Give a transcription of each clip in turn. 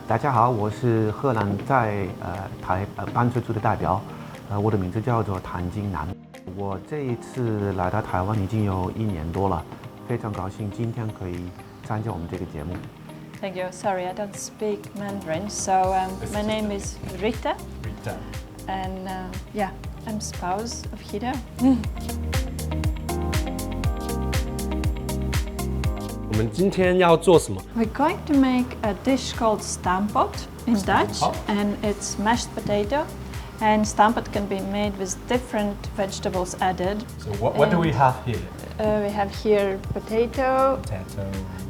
大家好，我是荷兰在班车组的代表，我的名字叫做谭金南。我这一次来到台湾已经有1年多了，非常高兴今天可以参加我们这个节目。Thank you. Sorry, I don't speak Mandarin. So my name is Rita. Rita. And yeah, I'm spouse of Hida. 我们今天要做什么？ We're going to make a dish called stampot in Dutch, and it's mashed potato. And stampot can be made with different vegetables added. So what do we have here? We have here potato, Potato.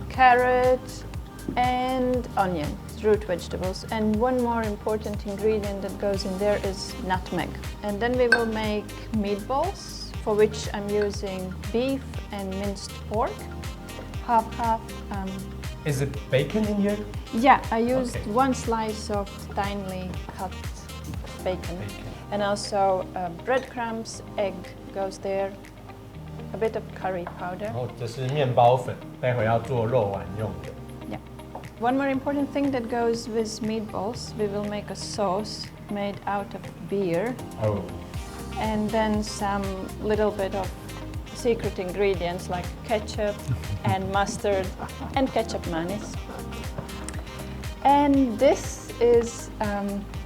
carrot, and onion, root vegetables. And one more important ingredient that goes in there is nutmeg. And then we will make meatballs, for which I'm using beef and minced pork, half. Is it bacon in here? Yeah, I used Okay. one slice of finely cut bacon. And also breadcrumbs, egg goes there, a bit of curry powder. 然后这是面包粉，待会要做肉丸用的。 Yeah. One more important thing that goes with meatballs, we will make a sauce made out of beer Oh. and then some little bit of secret ingredients like ketchup and mustard and ketchup mayonnaise. And this is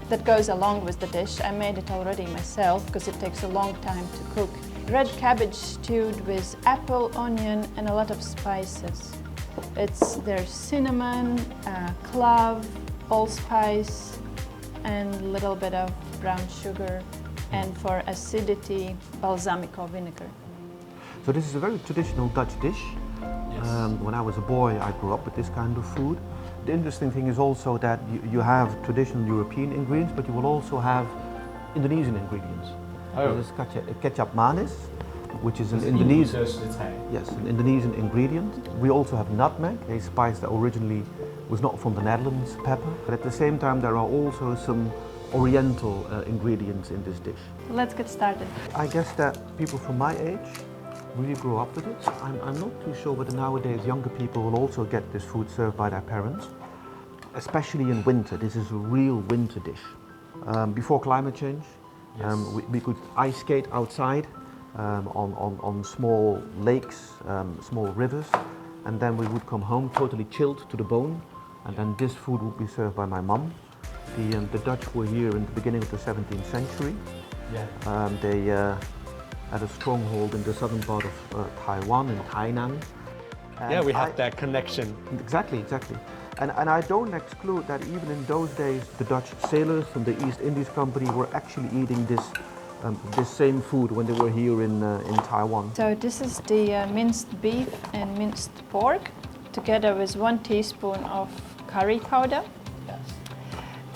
that goes along with the dish. I made it already myself because it takes a long time to cook. Red cabbage stewed with apple, onion, and a lot of spices. There's cinnamon, clove, allspice, and a little bit of brown sugar, and for acidity, balsamico vinegar. So this is a very traditional Dutch dish. Yes. When I was a boy, I grew up with this kind of food. The interesting thing is also that you have traditional European ingredients, but you will also have Indonesian ingredients. Oh. This is ketchup manis, which is an 印度 Indonesian, 的食材。 yes, an Indonesian ingredient. We also have nutmeg, a spice that originally was not from the Netherlands, pepper. But at the same time, there are also some Oriental ingredients in this dish. Let's get started. I guess that people from my age really grew up with it. I'm not too sure whether nowadays younger people will also get this food served by their parents, especially in winter. This is a real winter dish. Before climate change, Yes. we could ice skate outside on small lakes, small rivers, and then we would come home totally chilled to the bone, and then this food would be served by my mum. The Dutch were here in the beginning of the 17th century. Yeah. They had a stronghold in the southern part of Taiwan, in Tainan. And Yeah, we have I- that connection. Exactly. And I don't exclude that even in those days, the Dutch sailors from the East Indies Company were actually eating this same food when they were here in Taiwan. So this is the minced beef and minced pork, together with 1 teaspoon of curry powder,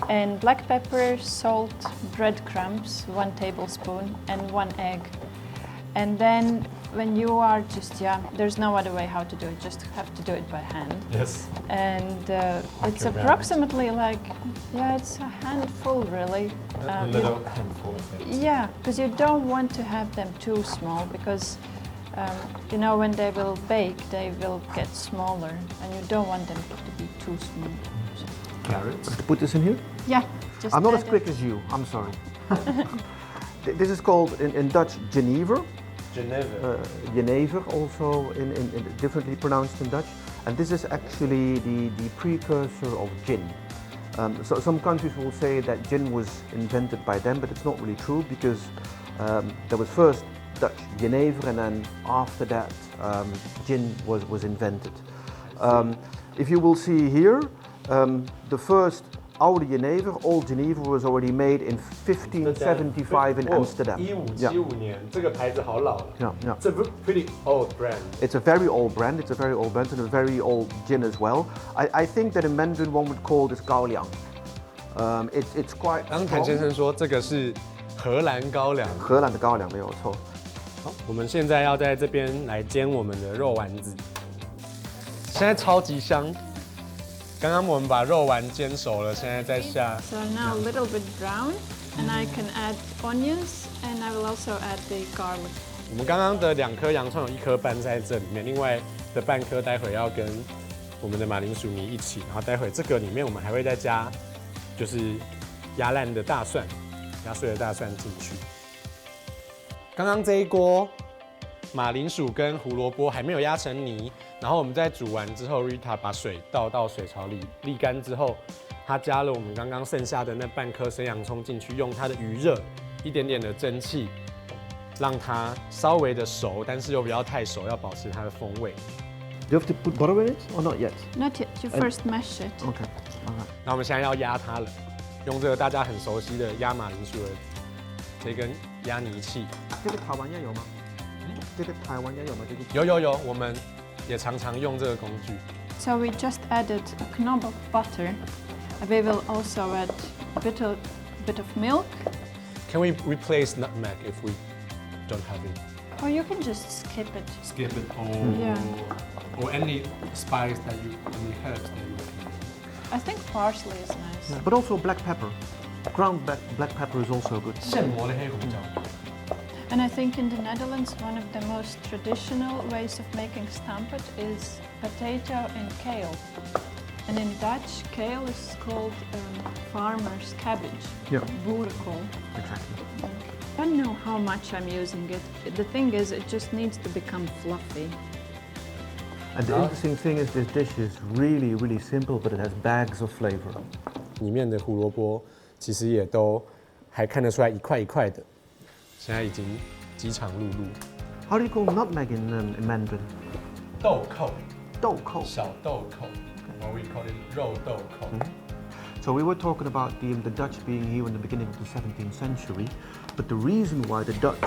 and black pepper, salt, breadcrumbs, 1 tablespoon, and 1 egg. And then when you are just young, there's no other way how to do it, just have to do it by hand. Yes. And it's around. approximately like, yeah, it's a handful really. A little handful of it. Yeah, because you don't want to have them too small because you know when they will bake they will get smaller and you don't want them to be too small. Carrots. To put this in here? Yeah, just I'm not as add quick it. as you, I'm sorry. This is called in Dutch Jenever. Geneva. Jenever, also in differently pronounced in Dutch, and this is actually the precursor of gin. So some countries will say that gin was invented by them, but it's not really true because there was first Dutch Jenever, and then after that gin was invented. If you will see here, the first Oude Jenever, Old Geneva, was already made in 1575 in Amsterdam. 1575年，这个牌子好老了。 Yeah. It's a pretty old brand. It's a very old brand. It's a very old brand and a very old gin as well. I think that in Mandarin one would call this Gaoliang. It's quite 刚谭先 strong. 生说这个是荷兰高粱。荷兰的高粱没有错。好，我们现在要在这边来煎我们的肉丸子，现在超级香。刚刚我们把肉丸煎熟了，现在在下。 So now a little bit brown and I can add onions and I will also add the garlic. 我们刚刚的2颗洋葱有1颗半在这里面，另外的半颗待会要跟我们的马铃薯泥一起，然后待会这个里面我们还会再加，就是压烂的大蒜，压碎的大蒜进去。刚刚这一锅马铃薯跟胡萝卜还没有压成泥，然后我们在煮完之后 ，Rita 把水倒到水槽里沥干之后，她加了我们刚刚剩下的那半颗生洋葱进去，用它的余热一点点的蒸汽，让它稍微的熟，但是又不要太熟，要保持它的风味。Do you have to put butter in it or not yet? Not yet. You first mash it. Okay. All right. 那我们现在要压它了，用这个大家很熟悉的压马铃薯的这根压泥器。这个台湾也有吗？这个台湾也有吗？这个有，我们也常常用这个工具。So we just added a knob of butter. We will also add a bit of milk. Can we replace nutmeg if we don't have it? Or you can just skip it. Skip it Yeah. or any spice that you, any herbs that you can. I think parsley is nice. But also black pepper. Ground black pepper is also good. 现磨的黑胡椒。And I think in the Netherlands, one of the most traditional ways of making stampot is potato and kale. And in Dutch, kale is called farmer's cabbage, Yeah. boerenkool. Exactly. I don't know how much I'm using it. The thing is, it just needs to become fluffy. And the interesting thing is this dish is really, really simple, but it has bags of flavor. 里面的胡萝卜其实也都还看得出来一块一块的，现在已经饥肠辘辘。How do you call nutmeg in Mandarin? 豆蔻，豆蔻. 小豆蔻 or we call it 肉豆蔻。So we were talking about the Dutch being here in the beginning of the 17th century, but the reason why the Dutch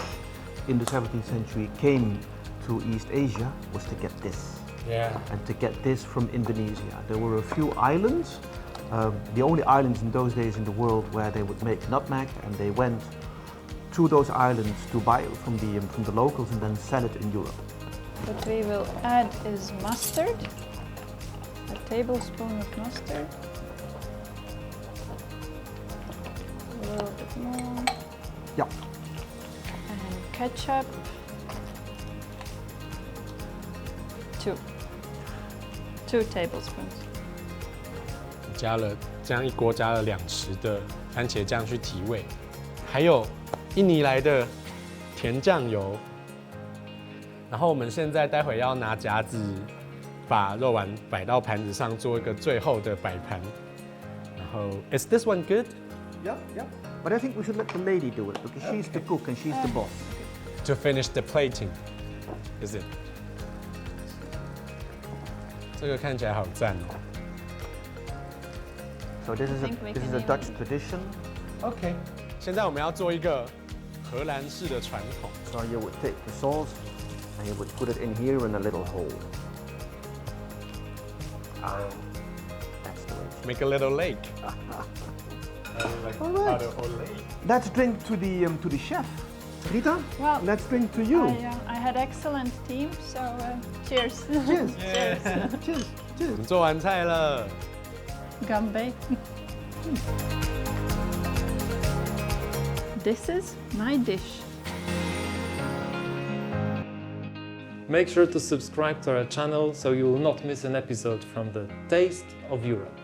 in the 17th century came to East Asia was to get this. Yeah. And to get this from Indonesia. There were a few islands, the only islands in those days in the world where they would make nutmeg, and they went to those islands to buy it from the locals and then sell it in Europe. What we will add is mustard, a tablespoon of mustard, a little bit more, Yeah. and ketchup, 2 tablespoons. 加了这样一锅加了2匙的番茄酱去提味，还有印尼来的甜酱油。然后我们现在待会要拿夹子把肉丸摆到盘子上，做一个最后的摆盘。然后 Is this one good? Yeah, yeah. But I think we should let the lady do it because she's the cook and she's the boss. To finish the plating, is it? 这个看起来好赞哦。So this is I think we a can Dutch even- tradition. OK，现在我们要做一个荷兰式的传统。 So you would take the sauce and you would put it in here in a little hole. That's the way. Make a little lake. All right. Let's drink to the chef. Rita, Well, let's drink to you. I had excellent team, so cheers. Cheers. Cheers. Cheers. 我 Cheers. 们做完菜了。 Gambé. This is my dish. Make sure to subscribe to our channel so you will not miss an episode from the Taste of Europe.